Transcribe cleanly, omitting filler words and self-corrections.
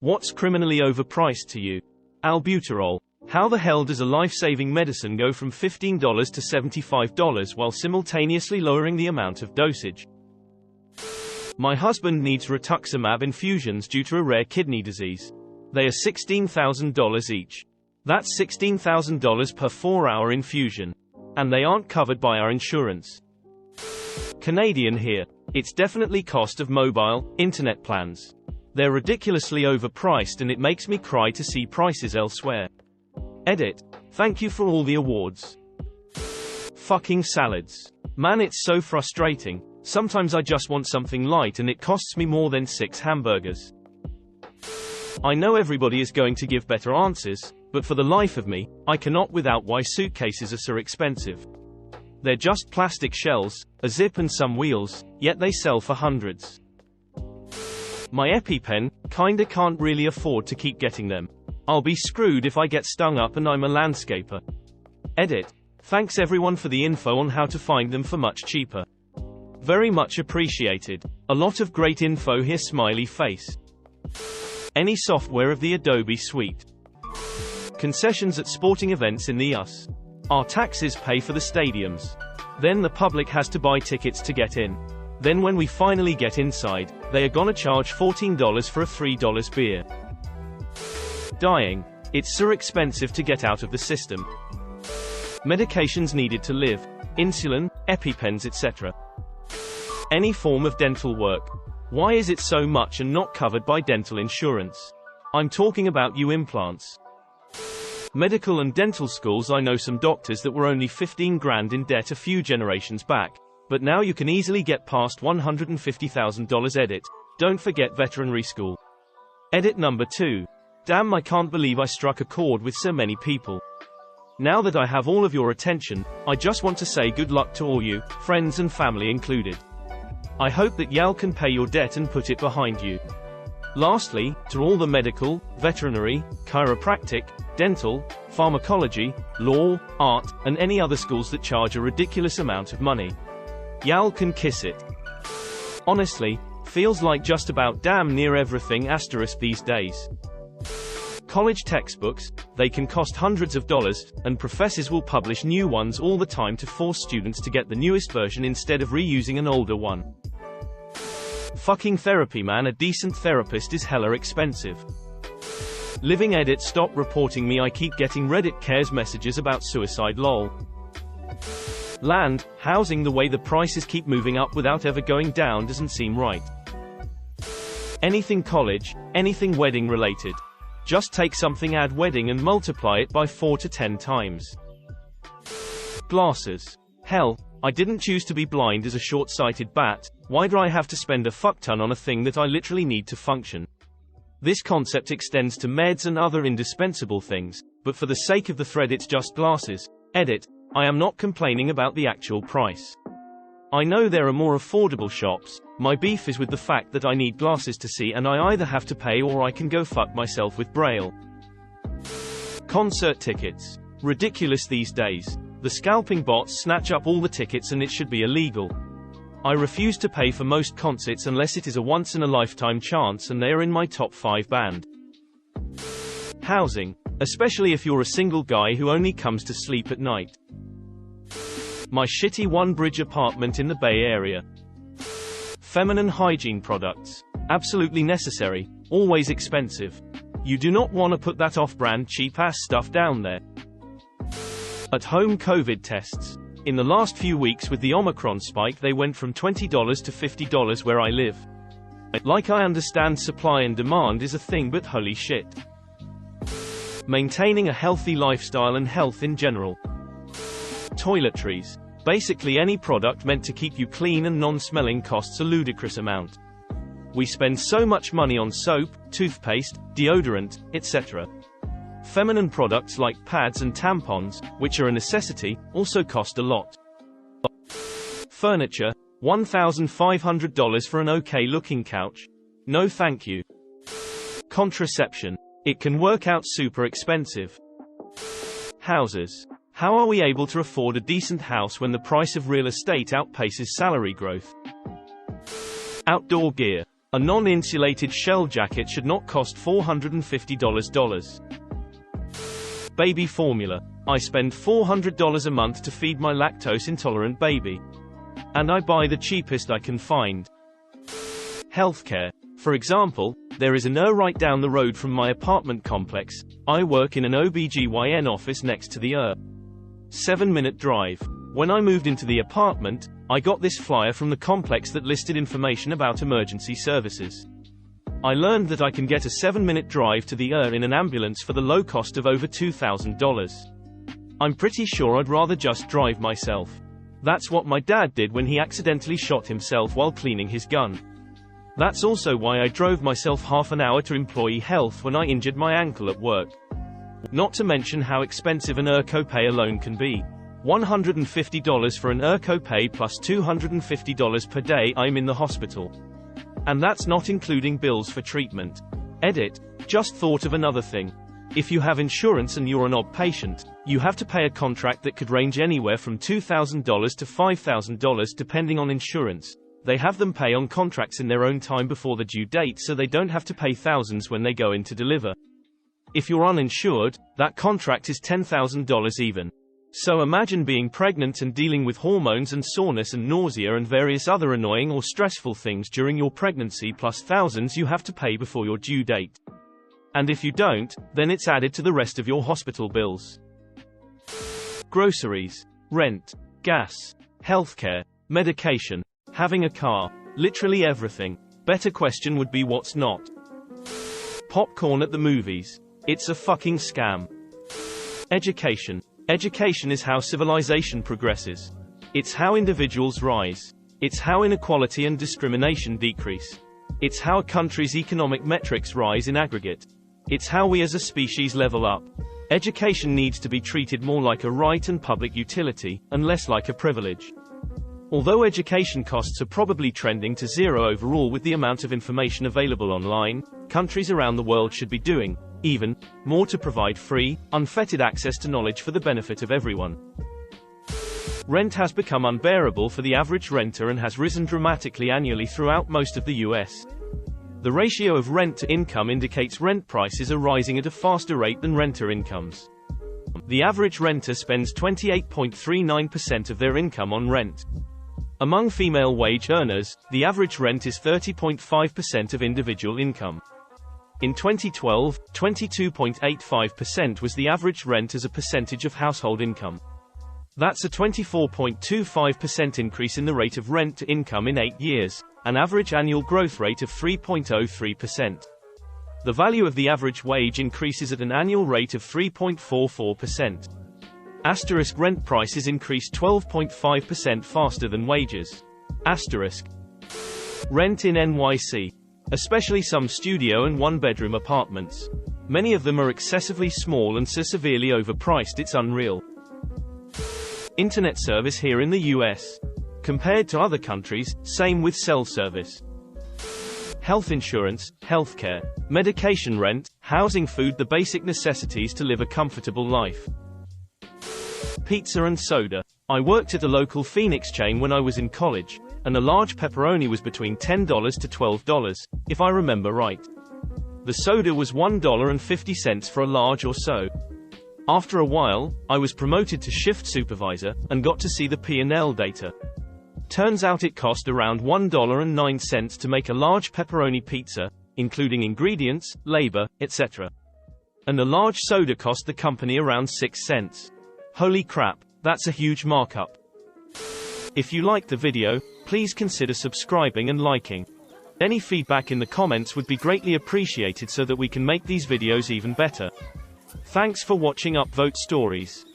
What's criminally overpriced to you? Albuterol. How the hell does a life-saving medicine go from $15 to $75 while simultaneously lowering the amount of dosage? My husband needs rituximab infusions due to a rare kidney disease. They are $16,000 each. That's $16,000 per 4-hour infusion. And they aren't covered by our insurance. Canadian here. It's definitely cost of mobile, internet plans. They're ridiculously overpriced and it makes me cry to see prices elsewhere. Edit. Thank you for all the awards. Fucking salads. Man, it's so frustrating. Sometimes I just want something light and it costs me more than 6 hamburgers. I know everybody is going to give better answers, but for the life of me, I cannot without why suitcases are so expensive. They're just plastic shells, a zip and some wheels, yet they sell for hundreds. My EpiPen, kinda can't really afford to keep getting them. I'll be screwed if I get stung up and I'm a landscaper. Edit. Thanks everyone for the info on how to find them for much cheaper. Very much appreciated. A lot of great info here, smiley face. Any software of the Adobe suite. Concessions at sporting events in the US. Our taxes pay for the stadiums. Then the public has to buy tickets to get in. Then when we finally get inside, they are gonna charge $14 for a $3 beer. Dying. It's so expensive to get out of the system. Medications needed to live. Insulin, EpiPens, etc. Any form of dental work. Why is it so much and not covered by dental insurance? I'm talking about you implants. Medical and dental schools. I know some doctors that were only 15 grand in debt a few generations back, but now you can easily get past $150,000. Edit. Don't forget veterinary school. Edit number 2. Damn, I can't believe I struck a chord with so many people. Now that I have all of your attention, I just want to say good luck to all you, friends and family included. I hope that y'all can pay your debt and put it behind you. Lastly, to all the medical, veterinary, chiropractic, dental, pharmacology, law, art, and any other schools that charge a ridiculous amount of money. Y'all can kiss it. Honestly, feels like just about damn near everything asterisk these days. College textbooks, they can cost hundreds of dollars, and professors will publish new ones all the time to force students to get the newest version instead of reusing an older one. Fucking therapy, man, a decent therapist is hella expensive. Living. Edit. Stop reporting me, I keep getting Reddit cares messages about suicide lol. Land, housing, the way the prices keep moving up without ever going down doesn't seem right. Anything college, anything wedding related. Just take something, add wedding and multiply it by 4 to 10 times. Glasses. Hell, I didn't choose to be blind as a short-sighted bat. Why do I have to spend a fuckton on a thing that I literally need to function? This concept extends to meds and other indispensable things, but for the sake of the thread it's just glasses. Edit. I am not complaining about the actual price. I know there are more affordable shops. My beef is with the fact that I need glasses to see and I either have to pay or I can go fuck myself with Braille. Concert tickets. Ridiculous these days. The scalping bots snatch up all the tickets and it should be illegal. I refuse to pay for most concerts unless it is a once-in-a-lifetime chance and they are in my top 5 band. Housing. Especially if you're a single guy who only comes to sleep at night. My shitty one-bridge apartment in the Bay Area. Feminine hygiene products. Absolutely necessary, always expensive. You do not want to put that off-brand cheap-ass stuff down there. At-home COVID tests. In the last few weeks with the Omicron spike they went from $20 to $50 where I live. Like, I understand supply and demand is a thing, but holy shit. Maintaining a healthy lifestyle and health in general. Toiletries. Basically any product meant to keep you clean and non-smelling costs a ludicrous amount. We spend so much money on soap, toothpaste, deodorant, etc. Feminine products like pads and tampons, which are a necessity, also cost a lot. Furniture. $1,500 for an okay-looking couch? No thank you. Contraception. It can work out super expensive. Houses. How are we able to afford a decent house when the price of real estate outpaces salary growth? Outdoor gear. A non-insulated shell jacket should not cost $450. Baby formula. I spend $400 a month to feed my lactose-intolerant baby. And I buy the cheapest I can find. Healthcare. For example, there is an right down the road from my apartment complex. I work in an OBGYN office next to the 7-minute drive. When I moved into the apartment, I got this flyer from the complex that listed information about emergency services. I learned that I can get a 7-minute drive to the in an ambulance for the low cost of over $2,000. I'm pretty sure I'd rather just drive myself. That's what my dad did when he accidentally shot himself while cleaning his gun. That's also why I drove myself half an hour to employee health when I injured my ankle at work. Not to mention how expensive an copay alone can be. $150 for an copay plus $250 per day I'm in the hospital. And that's not including bills for treatment. Edit. Just thought of another thing. If you have insurance and you're an OB patient, you have to pay a contract that could range anywhere from $2,000 to $5,000 depending on insurance. They have them pay on contracts in their own time before the due date so they don't have to pay thousands when they go in to deliver. If you're uninsured, that contract is $10,000 even. So imagine being pregnant and dealing with hormones and soreness and nausea and various other annoying or stressful things during your pregnancy plus thousands you have to pay before your due date. And if you don't, then it's added to the rest of your hospital bills. Groceries, rent, gas, healthcare, medication, having a car, literally everything. Better question would be what's not. Popcorn at the movies. It's a fucking scam. Education. Education is how civilization progresses. It's how individuals rise. It's how inequality and discrimination decrease. It's how a country's economic metrics rise in aggregate. It's how we as a species level up. Education needs to be treated more like a right and public utility, and less like a privilege. Although education costs are probably trending to zero overall with the amount of information available online, countries around the world should be doing, even, more to provide free, unfettered access to knowledge for the benefit of everyone. Rent has become unbearable for the average renter and has risen dramatically annually throughout most of the US. The ratio of rent to income indicates rent prices are rising at a faster rate than renter incomes. The average renter spends 28.39% of their income on rent. Among female wage earners, the average rent is 30.5% of individual income. In 2012, 22.85% was the average rent as a percentage of household income. That's a 24.25% increase in the rate of rent to income in 8 years, an average annual growth rate of 3.03%. The value of the average wage increases at an annual rate of 3.44%. Asterisk rent prices increase 12.5% faster than wages. Asterisk. Rent in NYC. Especially some studio and one-bedroom apartments. Many of them are excessively small and so severely overpriced it's unreal. Internet service here in the US. Compared to other countries, same with cell service. Health insurance, healthcare, medication, rent, housing, food, the basic necessities to live a comfortable life. Pizza and soda. I worked at a local Phoenix chain when I was in college, and a large pepperoni was between $10 to $12, if I remember right. The soda was $1.50 for a large or so. After a while, I was promoted to shift supervisor, and got to see the P&L data. Turns out it cost around $1.09 to make a large pepperoni pizza, including ingredients, labor, etc. And a large soda cost the company around 6 cents. Holy crap, that's a huge markup. If you liked the video, please consider subscribing and liking. Any feedback in the comments would be greatly appreciated so that we can make these videos even better. Thanks for watching Upvote Stories.